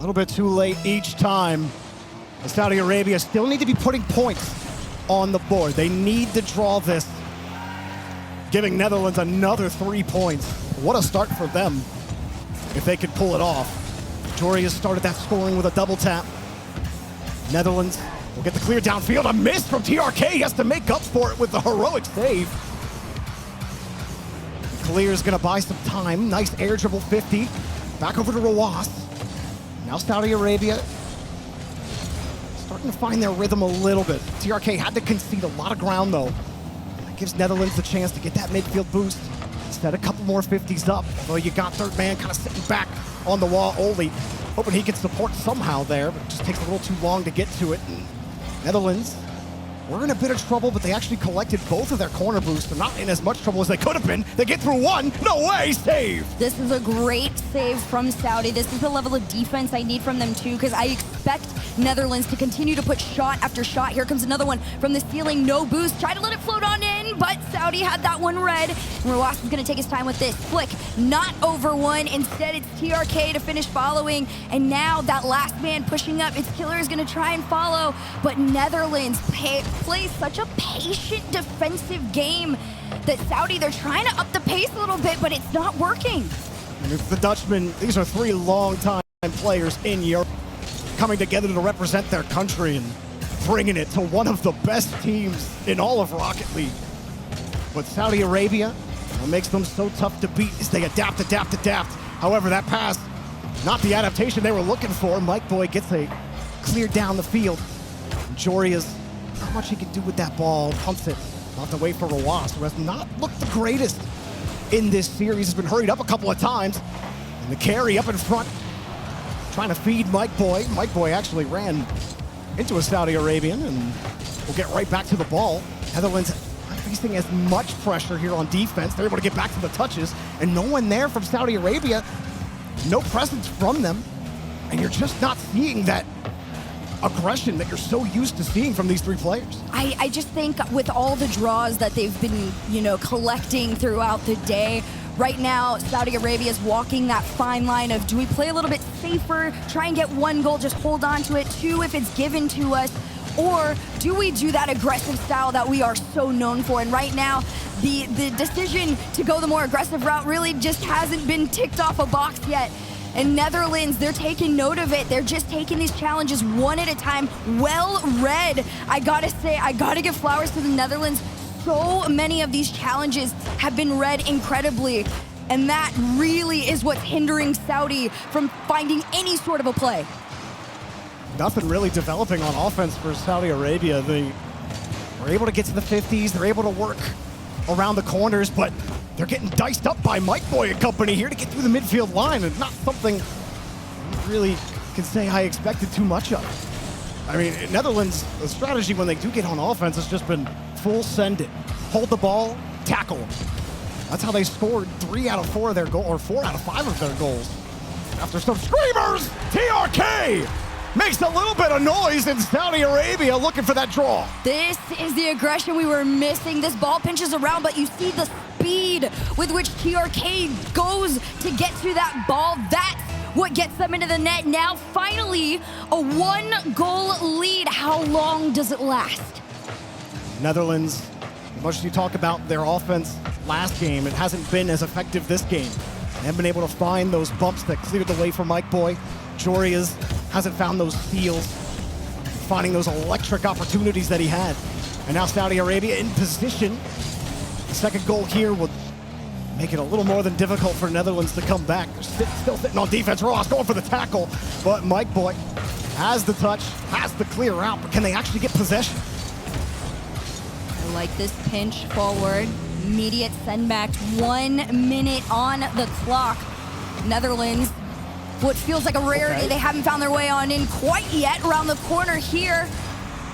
little bit too late each time. And Saudi Arabia still need to be putting points on the board. They need to draw this, giving Netherlands another 3 points. What a start for them if they could pull it off. Jory has started that scoring with a double tap. Netherlands will get the clear downfield. A miss from TRK. He has to make up for it with the heroic save. Clear is going to buy some time. Nice air dribble 50. Back over to Rawas. Now Saudi Arabia starting to find their rhythm a little bit. TRK had to concede a lot of ground though. That gives Netherlands the chance to get that midfield boost. Set a couple more 50s up. Although you got third man kind of sitting back on the wall. Oli hoping he can support somehow there, but it just takes a little too long to get to it. And Netherlands were in a bit of trouble, but they actually collected both of their corner boosts. They're not in as much trouble as they could have been. They get through one. No way, save! This is a great save from Saudi. This is the level of defense I need from them too, because I expect Netherlands to continue to put shot after shot. Here comes another one from the ceiling, no boost. Try to let it float on in, but Saudi had that one red. And Rawas is gonna take his time with this. Flick, not over one. Instead, it's TRK to finish following. And now that last man pushing up, its killer is gonna try and follow, but Netherlands plays such a patient defensive game that Saudi, they're trying to up the pace a little bit, but it's not working. And it's the Dutchmen, these are 3 long-time players in Europe coming together to represent their country and bringing it to one of the best teams in all of Rocket League. But Saudi Arabia, what makes them so tough to beat is they adapt. However, that pass, not the adaptation they were looking for. Mike Boy gets a clear down the field. Jory is not much he can do with that ball, pumps it. Off the way for Rawas, who has not looked the greatest in this series. Has been hurried up a couple of times. And the carry up in front, trying to feed Mike Boy. Mike Boy actually ran into a Saudi Arabian and will get right back to the ball. Netherlands not facing as much pressure here on defense. They're able to get back to the touches, and no one there from Saudi Arabia. No presence from them, and you're just not seeing that aggression that you're so used to seeing from these 3 players. I just think with all the draws that they've been, collecting throughout the day, right now, Saudi Arabia is walking that fine line of, do we play a little bit safer, try and get 1 goal, just hold on to it, 2 if it's given to us, or do we do that aggressive style that we are so known for? And right now, the decision to go the more aggressive route really just hasn't been ticked off a box yet. And Netherlands, they're taking note of it. They're just taking these challenges one at a time. Well read. I gotta say, I gotta give flowers to the Netherlands. So many of these challenges have been read incredibly. And that really is what's hindering Saudi from finding any sort of a play. Nothing really developing on offense for Saudi Arabia. They were able to get to the 50s. They're able to work around the corners, but they're getting diced up by Mike Boy and company here to get through the midfield line, and not something I really can say I expected too much of. I mean, Netherlands, the strategy when they do get on offense has just been full send it. Hold the ball, tackle them. That's how they scored 3 out of 4 of their goals, or 4 out of 5 of their goals. After some screamers, TRK makes a little bit of noise in Saudi Arabia looking for that draw. This is the aggression we were missing. This ball pinches around, but you see the speed with which TRK goes to get to that ball. That's what gets them into the net. Now, finally, a 1-goal lead. How long does it last? Netherlands, as much as you talk about their offense last game, it hasn't been as effective this game. They haven't been able to find those bumps that cleared the way for Mike Boy. Jory hasn't found those steals, finding those electric opportunities that he had. And now Saudi Arabia in position. The second goal here would make it a little more than difficult for Netherlands to come back. They're still sitting on defense. Ross going for the tackle, but Mike Boy has the touch, has the clear out, but can they actually get possession? I like this pinch forward. Immediate send back. 1 minute on the clock. Netherlands, what feels like a rarity. Okay. They haven't found their way on in quite yet. Around the corner here.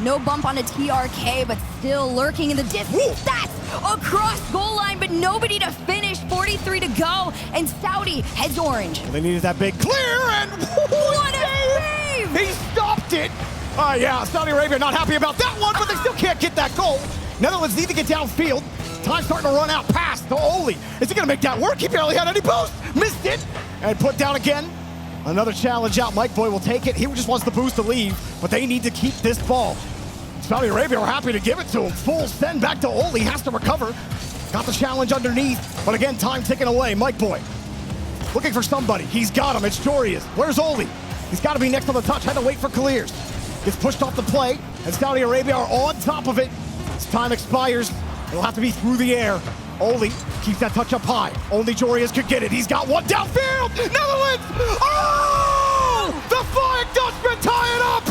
No bump on a TRK, but still lurking in the distance. That's across goal line, but nobody to finish. 43 to go, and Saudi heads orange. Well, they needed that big clear, and what a save! He stopped it. Yeah, Saudi Arabia not happy about that one, but they still can't get that goal. Netherlands need to get downfield. Time starting to run out. Pass to Oli. Is he going to make that work? He barely had any boost. Missed it. And put down again Another challenge out. Mike Boy will take it. He just wants the boost to leave, but they need to keep this ball. Saudi Arabia are happy to give it to him. Full send back to Oli. Has to recover. Got the challenge underneath, but again, time ticking away. Mike Boy looking for somebody. He's got him. It's Jorius. Where's Oli? He's got to be next on the touch. Had to wait for Clears. Gets pushed off the play, and Saudi Arabia are on top of it. As time expires, it'll have to be through the air. Oli keeps that touch up high. Only Jorius could get it. He's got one downfield. Netherlands! Oh! The Flying Dutchman tie it up!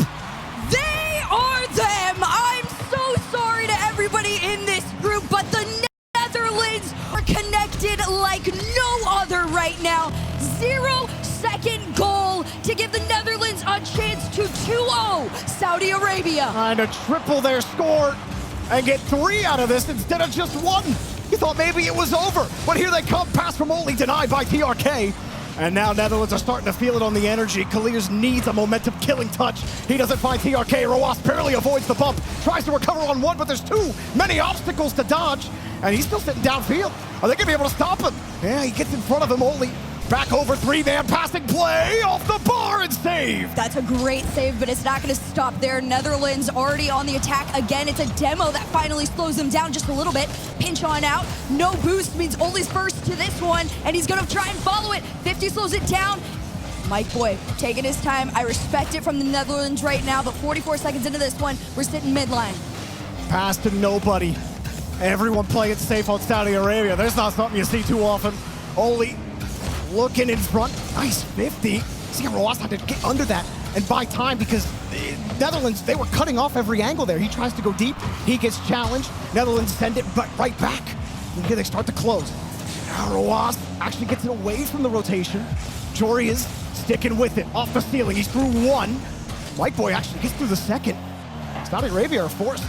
They are them. I'm so sorry to everybody in this group, but the Netherlands are connected like no other right now. 0-second goal to give the Netherlands a chance to 2-0 Saudi Arabia. Trying to triple their score and get 3 out of this instead of just 1. You thought maybe it was over, but here they come. Pass from Oli, denied by TRK. And now Netherlands are starting to feel it on the energy. Clears needs a momentum-killing touch. He doesn't find TRK. Roas barely avoids the bump. Tries to recover on 1, but there's too many obstacles to dodge. And he's still sitting downfield. Are they going to be able to stop him? Yeah, he gets in front of him. Oli back over, 3-man passing play off the bar and save. That's a great save, but it's not going to stop there. Netherlands already on the attack again. It's a demo that finally slows them down just a little bit. Pinch on out. No boost means Oli's first to this one, and he's going to try and follow it. 50 slows it down. Mike Boy taking his time. I respect it from the Netherlands right now, but 44 seconds into this one, we're sitting midline. Pass to nobody. Everyone playing safe on Saudi Arabia. There's not something you see too often. Oli looking in front. Nice 50. See, Roas had to get under that and buy time because the Netherlands, they were cutting off every angle there. He tries to go deep. He gets challenged. Netherlands send it right back. And here they start to close. Now Roas actually gets it away from the rotation. Jory is sticking with it off the ceiling. He's through 1. Mike Boy actually gets through the second. Saudi Arabia are forced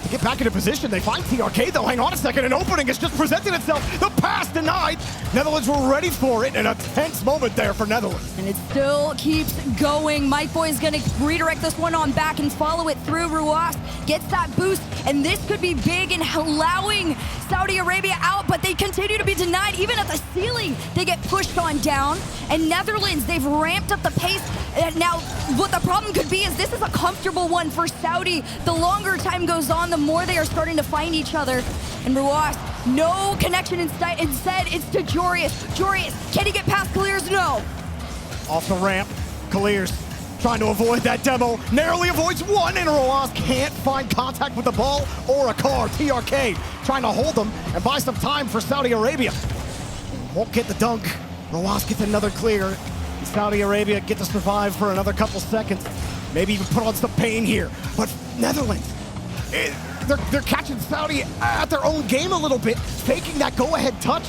to get back into position. They find TRK though. Hang on a second. An opening has just presented itself. The pass denied. Netherlands were ready for it, and a tense moment there for Netherlands. And it still keeps going. Mike Boy is going to redirect this one on back and follow it through. Ruas gets that boost, and this could be big in allowing Saudi Arabia out, but they continue to be denied. Even at the ceiling, they get pushed on down. And Netherlands, they've ramped up the pace. And now, what the problem could be is this is a comfortable one for Saudi. The longer time goes on, the more they are starting to find each other. And Ruas, no connection instead. It's to Jorius. Jorius, can he get past Clears? No. Off the ramp, Clears trying to avoid that demo. Narrowly avoids 1, and Roas can't find contact with the ball or a car. TRK trying to hold them and buy some time for Saudi Arabia. Won't get the dunk. Roas gets another clear. Saudi Arabia get to survive for another couple seconds. Maybe even put on some pain here. But Netherlands, they're catching Saudi at their own game a little bit, faking that go-ahead touch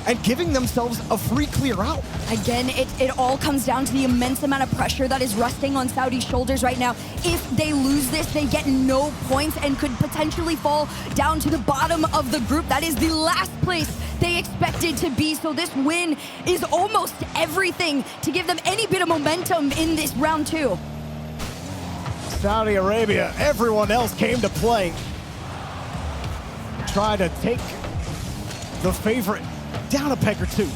and giving themselves a free clear out. Again, it all comes down to the immense amount of pressure that is resting on Saudi's shoulders right now. If they lose this, they get no points and could potentially fall down to the bottom of the group. That is the last place they expected to be. So this win is almost everything to give them any bit of momentum in this round 2. Saudi Arabia, everyone else came to play. Try to take the favorite down a peg or 2.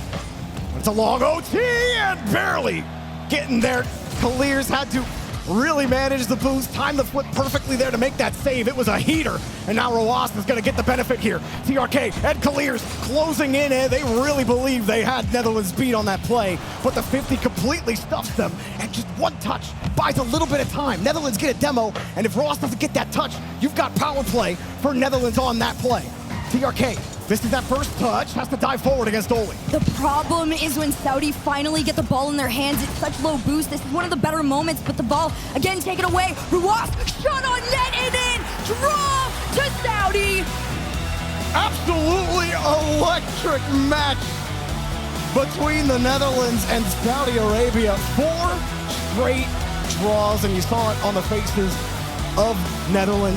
It's a long OT and barely getting there. Clears had to really manage the boost, time the flip perfectly there to make that save. It was a heater, and now Roas is going to get the benefit here. TRK and Clears closing in, and they really believe they had Netherlands beat on that play, but the 50 completely stuffs them, and just one touch buys a little bit of time. Netherlands get a demo, and if Roas doesn't get that touch, you've got power play for Netherlands on that play. TRK, this is that first touch, has to dive forward against Oli. The problem is when Saudi finally get the ball in their hands, it's such low boost. This is one of the better moments, but the ball, again, taken away. Ruas, shot on net and in, draw to Saudi. Absolutely electric match between the Netherlands and Saudi Arabia. 4 straight draws, and you saw it on the faces of Netherlands